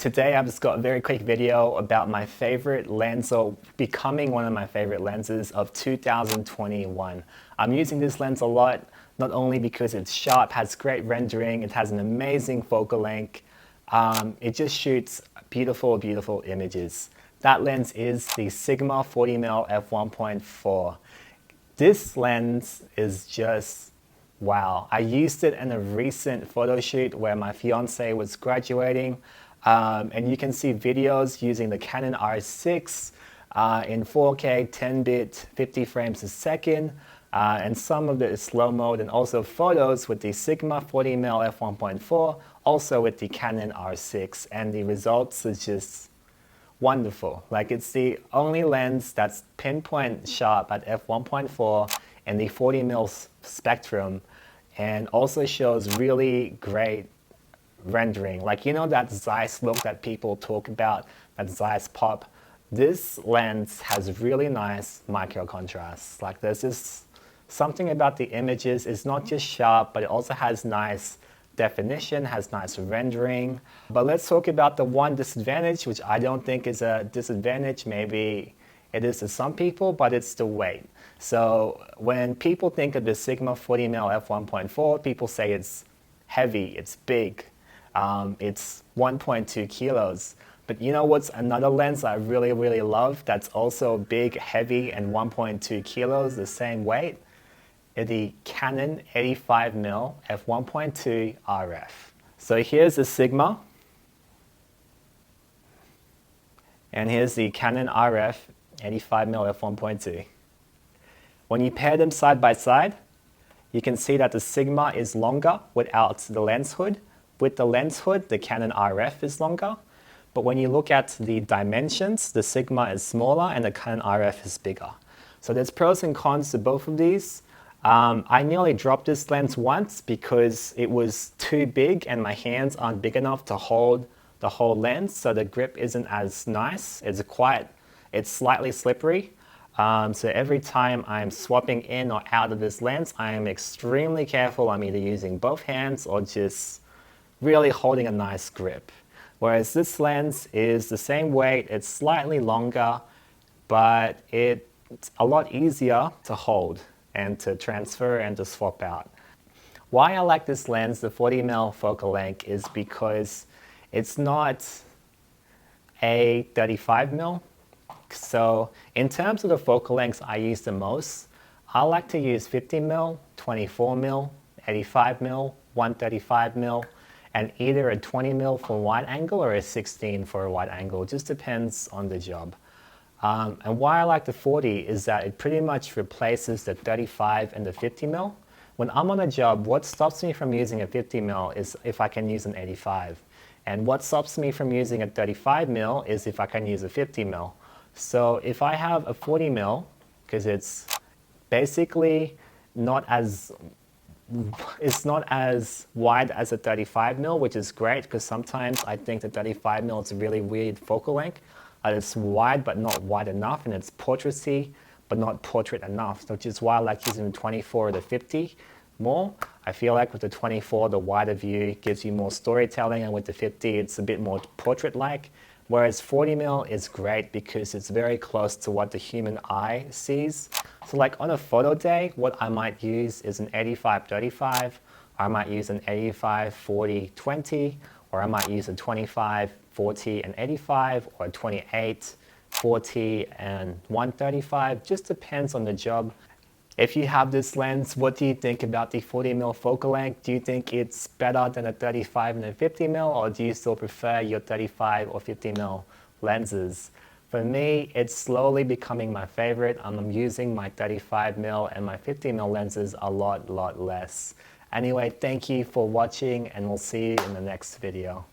Today I've just got a very quick video about my favorite lens, or becoming one of my favorite lenses of 2021. I'm using this lens a lot, not only because it's sharp, has great rendering, it has an amazing focal length, it just shoots beautiful, beautiful images. That lens is the Sigma 40mm F1.4. This lens is just wow. I used it in a recent photo shoot where my fiance was graduating, and you can see videos using the Canon R6 in 4K, 10-bit, 50 frames a second, and some of it is slow mode, and also photos with the Sigma 40mm F1.4, also with the Canon R6, and the results is just wonderful. Like, it's the only lens that's pinpoint sharp at f1.4 and the 40mm spectrum, and also shows really great rendering. Like, you know that Zeiss look that people talk about, that Zeiss pop? This lens has really nice micro contrast. Like, there's just something about the images. It's not just sharp, but it also has nice definition, has nice rendering. But let's talk about the one disadvantage, which I don't think is a disadvantage. Maybe it is to some people, but it's the weight. So when people think of the Sigma 40mm f1.4, people say it's heavy, it's big, it's 1.2 kilos. But you know what's another lens I really, really love that's also big, heavy, and 1.2 kilos, the same weight? The Canon 85mm f1.2 RF. So here's the Sigma, and here's the Canon RF 85mm f1.2. When you pair them side by side, you can see that the Sigma is longer without the lens hood. With the lens hood, the Canon RF is longer. But when you look at the dimensions, the Sigma is smaller and the Canon RF is bigger. So there's pros and cons to both of these. I nearly dropped this lens once because it was too big and my hands aren't big enough to hold the whole lens, so the grip isn't as nice. It's slightly slippery. So every time I'm swapping in or out of this lens, I am extremely careful. I'm either using both hands or just really holding a nice grip. Whereas this lens is the same weight, it's slightly longer, but it's a lot easier to hold and to transfer and to swap out. Why I like this lens, the 40mm focal length, is because it's not a 35mm. So in terms of the focal lengths I use the most, I like to use 50mm, 24mm, 85mm, 135mm, and either a 20mm for wide angle or a 16 for a wide angle. It just depends on the job. And why I like the 40 is that it pretty much replaces the 35 and the 50mm. When I'm on a job, what stops me from using a 50mm is if I can use an 85. And what stops me from using a 35mm is if I can use a 50mm. So if I have a 40mm, because it's basically it's not as wide as a 35mm, which is great because sometimes I think the 35mm is a really weird focal length. It's wide but not wide enough, and it's portraity but not portrait enough, which is why I like using the 24 or the 50 more. I feel like with the 24, the wider view gives you more storytelling, and with the 50, it's a bit more portrait-like. Whereas 40mm is great because it's very close to what the human eye sees. So like on a photo day, what I might use is an 85-35, or I might use an 85-40-20, or I might use a 25-40 and 85, or a 28-40 and 135. Just depends on the job. If you have this lens, what do you think about the 40mm focal length? Do you think it's better than a 35 and a 50mm, or do you still prefer your 35 or 50mm lenses? For me, it's slowly becoming my favorite. I'm using my 35mm and my 50mm lenses a lot less. Anyway, thank you for watching, and we'll see you in the next video.